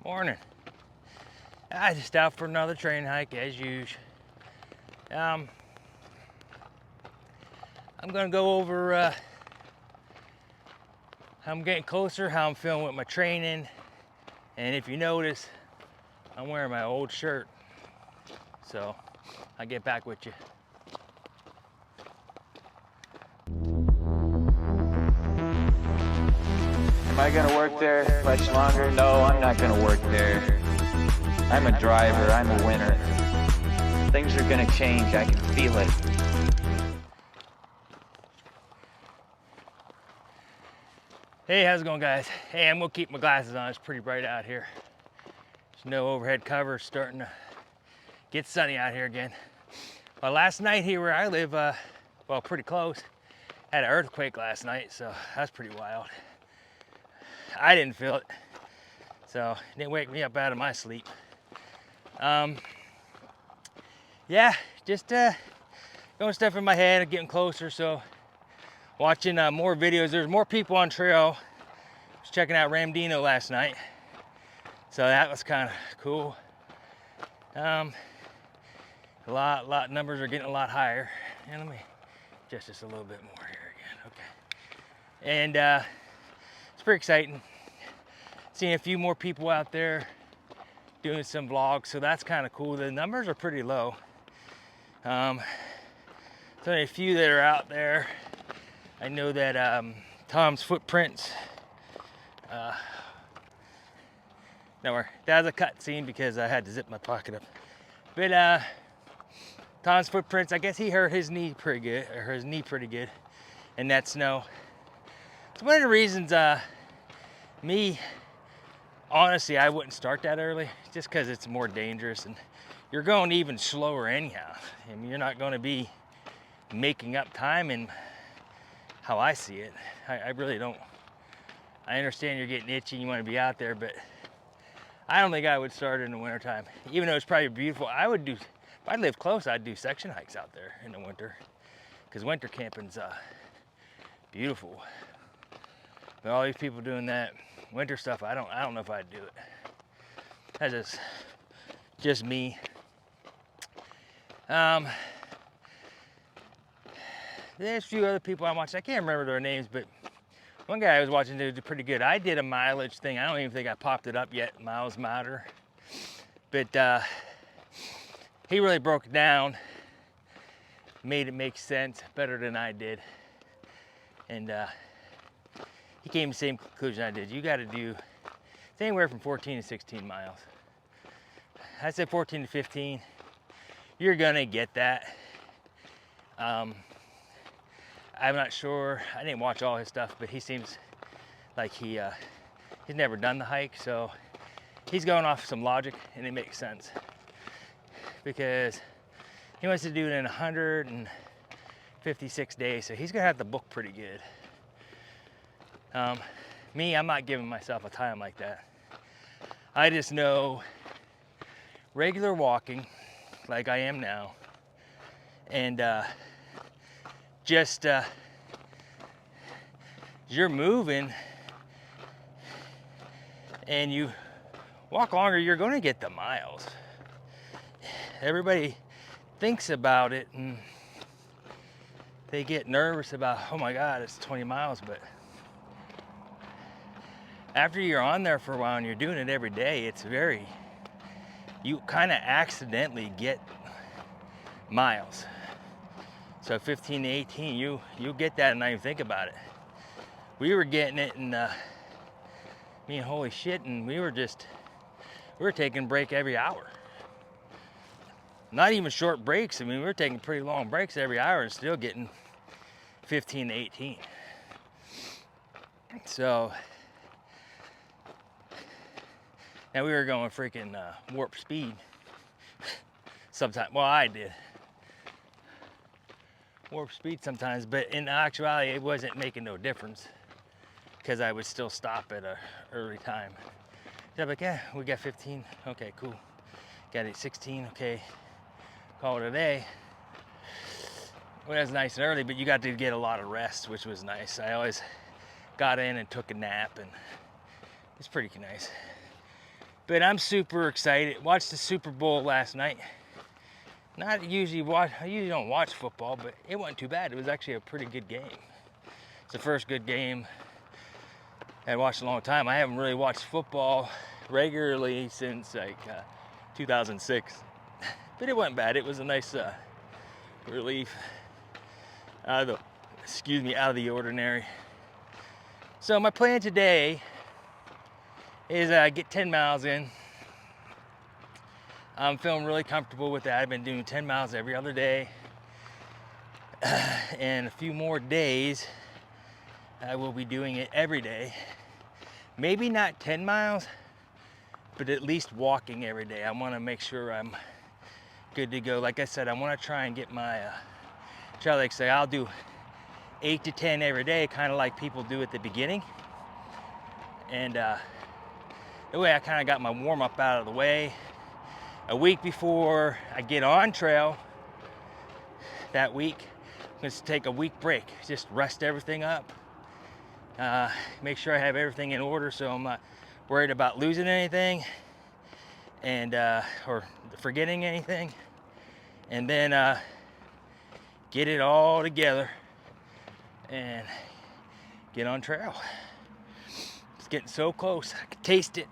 Morning. I just out for another train hike as usual. I'm gonna go over how I'm getting closer, how I'm feeling with my training, and if you notice, I'm wearing my old shirt. So I'll get back with you. Am I gonna work there much longer? No, I'm not gonna work there. I'm a driver, I'm a winner. Things are gonna change, I can feel it. Hey, how's it going, guys? Hey, I'm gonna keep my glasses on. It's pretty bright out here. There's no overhead cover. Starting to get sunny out here again. Well, last night here where I live, well, pretty close, had an earthquake last night, so that's pretty wild. I didn't feel it, so it didn't wake me up out of my sleep. Yeah, just going stuff in my head, getting closer, so watching more videos. There's more people on trail. I was checking out Ramdino last night, so that was kind of cool. Numbers are getting a lot higher. And let me adjust this a little bit more here again. Okay. And it's pretty exciting. Seeing a few more people out there doing some vlogs, so that's kind of cool. The numbers are pretty low. There's only a few that are out there. I know that Tom's Footprints. That was a cut scene because I had to zip my pocket up. But Tom's Footprints, I guess he hurt his knee pretty good, in that snow. It's one of the reasons me, honestly, I wouldn't start that early, just because it's more dangerous and you're going even slower anyhow. I mean, you're not going to be making up time in how I see it. I really don't. I understand you're getting itchy and you want to be out there, but I don't think I would start in the wintertime. Even though it's probably beautiful, if I lived close, I'd do section hikes out there in the winter, because winter camping's beautiful. But all these people doing that winter stuff, I don't know if I'd do it. That's just me. There's a few other people I'm watching. I can't remember their names, but one guy I was watching did pretty good. I did a mileage thing. I don't even think I popped it up yet, Miles Matter. But he really broke it down, made it make sense better than I did. And he came to the same conclusion I did. You got to do anywhere from 14 to 16 miles. I said 14 to 15. You're gonna get that. I'm not sure. I didn't watch all his stuff, but he seems like he's never done the hike, so he's going off some logic, and it makes sense because he wants to do it in 156 days, so he's gonna have to book pretty good. Me, I'm not giving myself a time like that. I just know regular walking, like I am now, and you're moving and you walk longer, you're going to get the miles. Everybody thinks about it and they get nervous about, oh my God, it's 20 miles. But after you're on there for a while and you're doing it every day, you kind of accidentally get miles. So 15 to 18, you get that and not even think about it. We were getting it and being holy shit, and we were taking a break every hour. Not even short breaks. I mean, we were taking pretty long breaks every hour and still getting 15 to 18. So, and we were going freaking warp speed sometimes. Well, I did. Warp speed sometimes, but in actuality, it wasn't making no difference because I would still stop at an early time. So I'm like, yeah, we got 15. Okay, cool. Got it 16. Okay, call it a day. Well, that's nice and early, but you got to get a lot of rest, which was nice. I always got in and took a nap, and it's pretty nice. But I'm super excited. Watched the Super Bowl last night. I usually don't watch football, but it wasn't too bad. It was actually a pretty good game. It's the first good game I've watched in a long time. I haven't really watched football regularly since like 2006. But it wasn't bad. It was a nice relief out of the ordinary. So my plan today is get 10 miles in. I'm feeling really comfortable with that. I've been doing 10 miles every other day. And a few more days, I will be doing it every day. Maybe not 10 miles, but at least walking every day. I want to make sure I'm good to go. Like I said, I want to try and get my, I'll do 8 to 10 every day, kind of like people do at the beginning. And the way I kind of got my warm up out of the way. A week before I get on trail that week, I'm going to take a week break, just rest everything up, make sure I have everything in order so I'm not worried about losing anything and or forgetting anything, and then get it all together and get on trail. It's getting so close, I can taste it.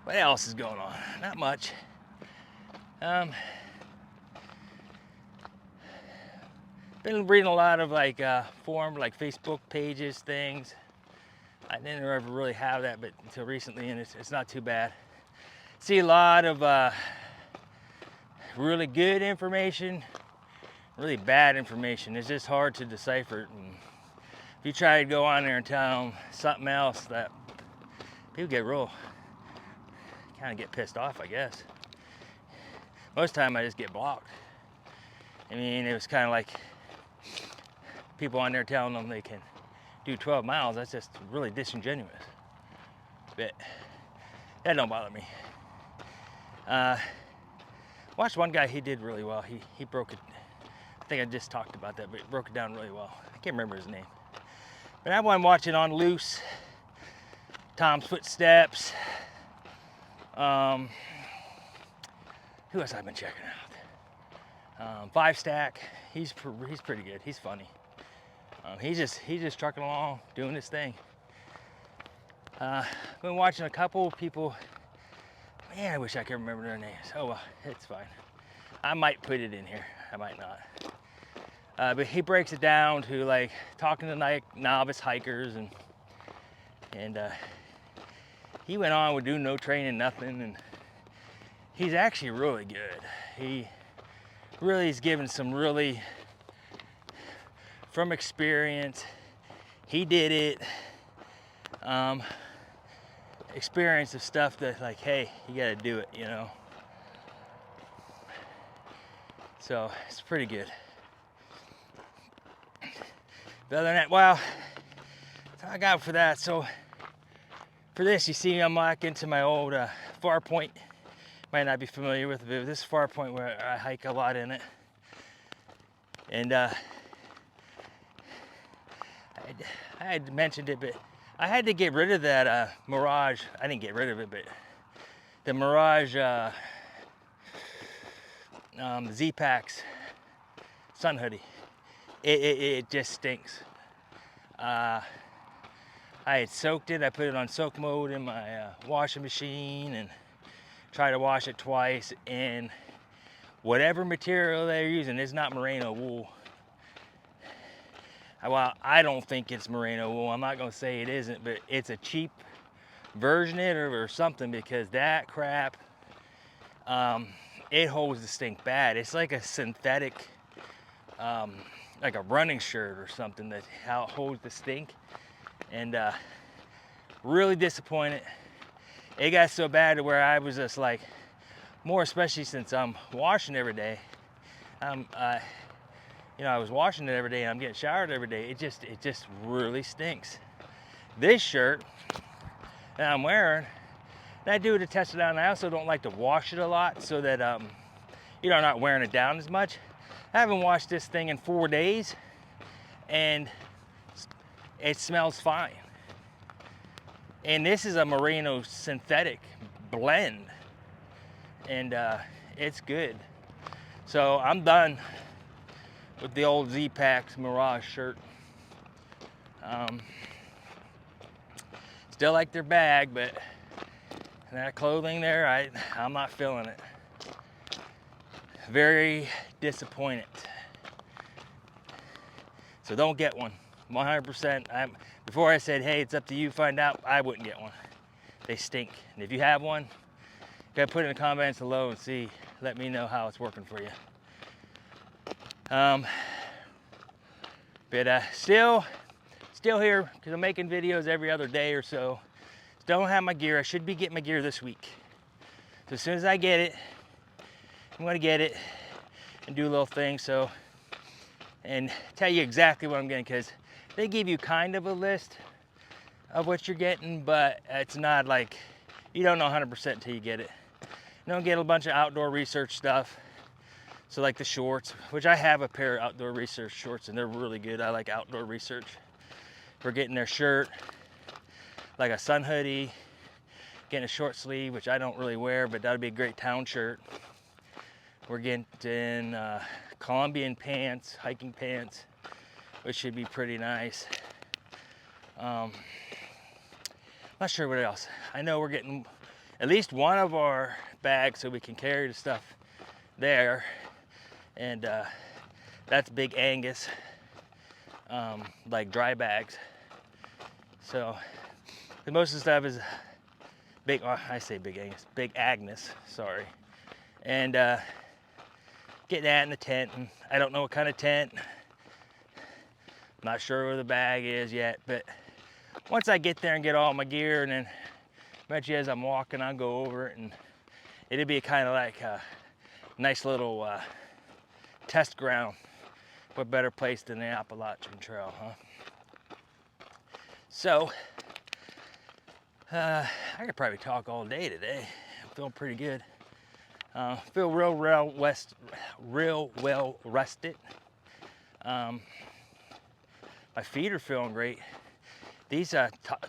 What else is going on? Not much. Been reading a lot of like forum, like Facebook pages, things. I didn't ever really have that, but until recently, and it's not too bad. See a lot of really good information, really bad information. It's just hard to decipher it. And if you try to go on there and tell them something else, that people get real. Kind of get pissed off, I guess. Most of the time I just get blocked. I mean, it was kind of like people on there telling them they can do 12 miles. That's just really disingenuous. But that don't bother me. Watched one guy, he did really well. He broke it. I think I just talked about that, but he broke it down really well. I can't remember his name. But I was watching On Loose, Tom's Footsteps. Who else I've been checking out? 5 Stack. He's pretty good. He's funny. He's just trucking along, doing his thing. Been watching a couple people. Man, I wish I could remember their names. Oh well, it's fine. I might put it in here. I might not. But he breaks it down to like talking to novice hikers, and he went on with do no training, nothing, and he's actually really good. He really is giving some really, from experience, he did it, experience of stuff that like, hey, you gotta do it, you know? So it's pretty good. But other than that, well, that's all I got for that. So for this, you see I'm back into my old Far Point. Might not be familiar with it, but this is Far Point where I hike a lot in it. And I had mentioned it, but I had to get rid of that Mirage. I didn't get rid of it, but the Mirage Z-Packs sun hoodie. It just stinks. I had soaked it. I put it on soak mode in my washing machine and tried to wash it twice. And whatever material they're using is not merino wool. Well, I don't think it's merino wool. I'm not going to say it isn't, but it's a cheap version of it or something, because that crap, it holds the stink bad. It's like a synthetic, like a running shirt or something that holds the stink. And really disappointed. It got so bad to where I was just like, more especially since I'm washing every day. I was washing it every day and I'm getting showered every day. It just really stinks. This shirt that I'm wearing, and I do it to test it out, and I also don't like to wash it a lot so that I'm not wearing it down as much. I haven't washed this thing in 4 days, and it smells fine. And this is a merino synthetic blend, and it's good. So I'm done with the old Z-Packs Mirage shirt. Still like their bag, but that clothing there, I'm not feeling it. Very disappointed. So don't get one. 100%. Before I said, hey, it's up to you, find out, I wouldn't get one. They stink. And if you have one, you gotta put it in the comments below and see. Let me know how it's working for you. But still here because I'm making videos every other day or so. Still don't have my gear. I should be getting my gear this week. So as soon as I get it, I'm gonna get it and do a little thing. So, and tell you exactly what I'm getting, because they give you kind of a list of what you're getting, but it's not like, you don't know 100% until you get it. You don't get a bunch of outdoor research stuff. So like the shorts, which I have a pair of outdoor research shorts and they're really good. I like outdoor research. We're getting their shirt, like a sun hoodie, getting a short sleeve, which I don't really wear, but that'd be a great town shirt. We're getting Colombian pants, hiking pants, which should be pretty nice. Not sure what else. I know we're getting at least one of our bags so we can carry the stuff there. And that's Big Angus, like dry bags. So most of the stuff is big, I say Big Angus, Big Agnes, sorry. And get that in the tent, and I don't know what kind of tent. I'm not sure where the bag is yet, but once I get there and get all my gear, and then eventually as I'm walking, I'll go over it, and it'd be kind of like a nice little test ground. What better place than the Appalachian Trail, huh? So, I could probably talk all day today. I'm feeling pretty good. Feel real well rested. My feet are feeling great. These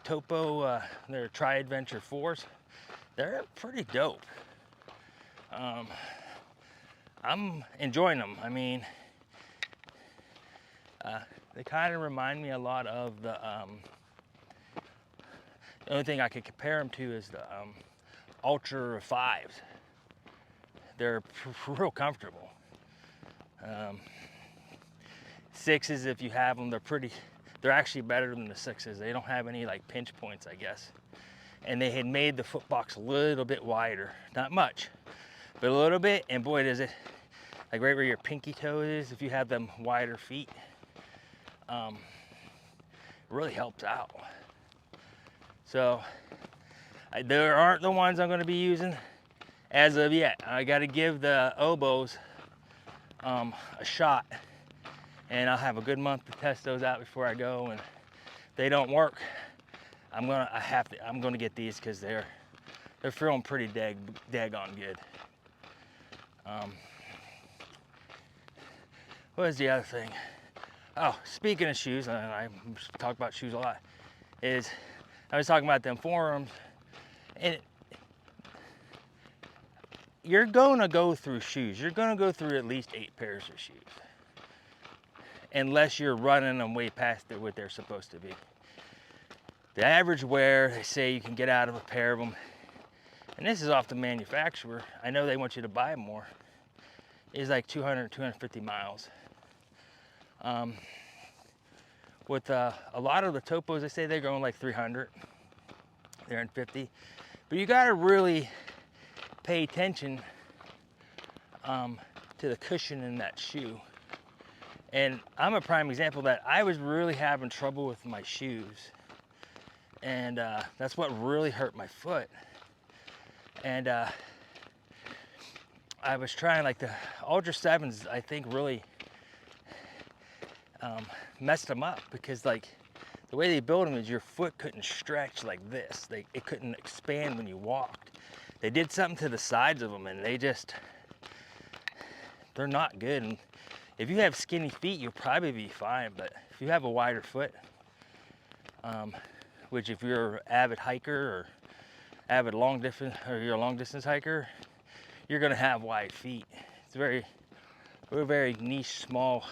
Topo, they're Tri-Adventure 4s. They're pretty dope. I'm enjoying them. I mean, they kind of remind me a lot of the only thing I could compare them to is the Ultra 5s. They're real comfortable. 6s, if you have them, they're actually better than the 6s. They don't have any like pinch points, I guess. And they had made the foot box a little bit wider. Not much, but a little bit. And boy, does it, like right where your pinky toe is, if you have them wider feet, it really helps out. So there aren't the ones I'm going to be using as of yet. I got to give the Obos a shot, and I'll have a good month to test those out before I go. And if they don't work, I'm gonna get these because they're feeling pretty daggone good. What was the other thing? Oh, speaking of shoes, and I talk about shoes a lot, is I was talking about them forums, and you're gonna go through shoes. You're gonna go through at least 8 pairs of shoes, unless you're running them way past what they're supposed to be. The average wear, they say you can get out of a pair of them, and this is off the manufacturer. I know they want you to buy more. Is like 200, 250 miles. With a lot of the Topos, they say they're going like 300, 350. But you gotta really pay attention to the cushion in that shoe. And I'm a prime example that I was really having trouble with my shoes. And that's what really hurt my foot. And I was trying, like the Ultra 7s, I think really messed them up, because like the way they build them is your foot couldn't stretch like this. It couldn't expand when you walked. They did something to the sides of them, and they're not good. And if you have skinny feet, you'll probably be fine, but if you have a wider foot, which if you're an avid hiker or avid long distance, or you're a long distance hiker, you're gonna have wide feet. It's we're very niche, small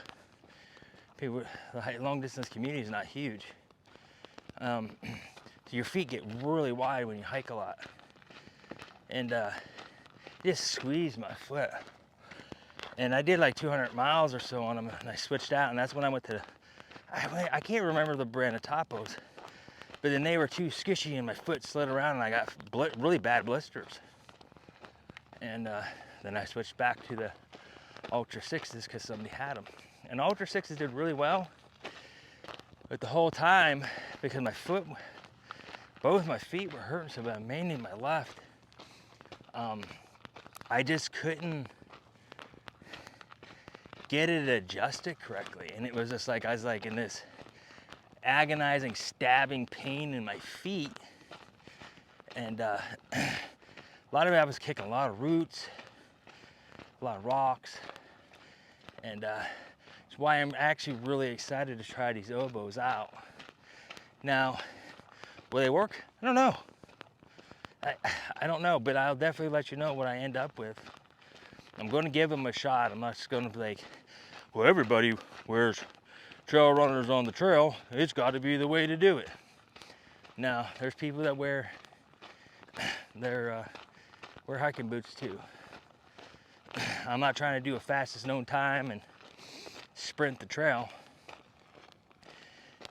people. The long distance community is not huge. So your feet get really wide when you hike a lot. And just squeezed my foot. And I did like 200 miles or so on them, and I switched out, and that's when I went to, I can't remember the brand of Topos, but then they were too skishy and my foot slid around and I got really bad blisters. And then I switched back to the Ultra 6s because somebody had them. And Ultra 6s did really well, but the whole time, because my foot, both my feet were hurting so bad, mainly my left, I just couldn't get it adjusted correctly. And it was just like, I was like in this agonizing, stabbing pain in my feet. And a lot of it, I was kicking a lot of roots, a lot of rocks. And that's why I'm actually really excited to try these oboes out. Now, will they work? I don't know. I don't know, but I'll definitely let you know what I end up with. I'm going to give them a shot. I'm not just going to be like, well, everybody wears trail runners on the trail. It's got to be the way to do it. Now, there's people that wear hiking boots too. I'm not trying to do a fastest known time and sprint the trail.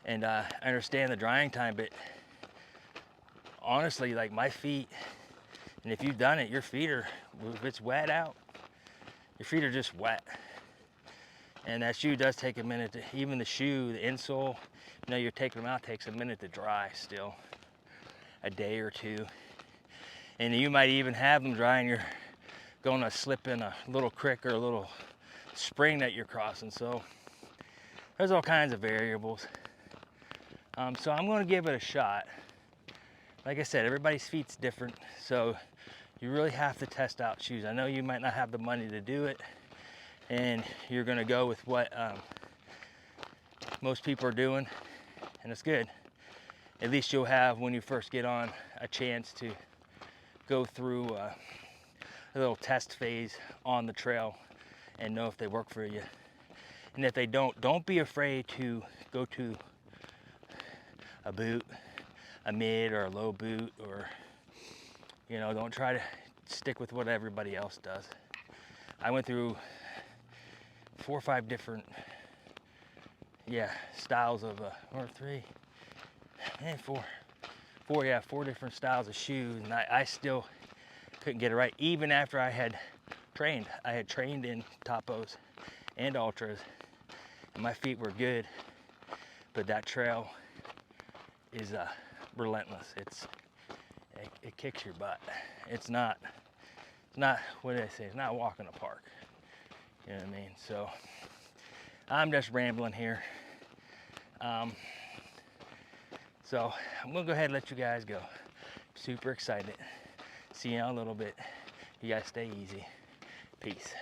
And I understand the drying time, but honestly, like my feet, and if you've done it, your feet are, if it's wet out, your feet are just wet. And that shoe does take a minute to, even the shoe, the insole, you know, you're taking them out, takes a minute to dry still, a day or two. And you might even have them dry and you're going to slip in a little creek or a little spring that you're crossing. So there's all kinds of variables. So I'm going to give it a shot. Like I said, everybody's feet's different, so you really have to test out shoes. I know you might not have the money to do it, and you're gonna go with what most people are doing, and it's good. At least you'll have, when you first get on, a chance to go through a little test phase on the trail and know if they work for you. And if they don't be afraid to go to a boot, a mid or a low boot, or, you know, don't try to stick with what everybody else does. I went through 4 or 5 different, styles of, or 3, and 4 different styles of shoes, and I still couldn't get it right, even after I had trained. I had trained in Topos and Ultras, and my feet were good, but that trail is relentless. It kicks your butt. It's not, what did I say? It's not a walk in the park. You know what I mean? So I'm just rambling here. So I'm gonna go ahead and let you guys go. Super excited. See you in a little bit. You guys stay easy. Peace.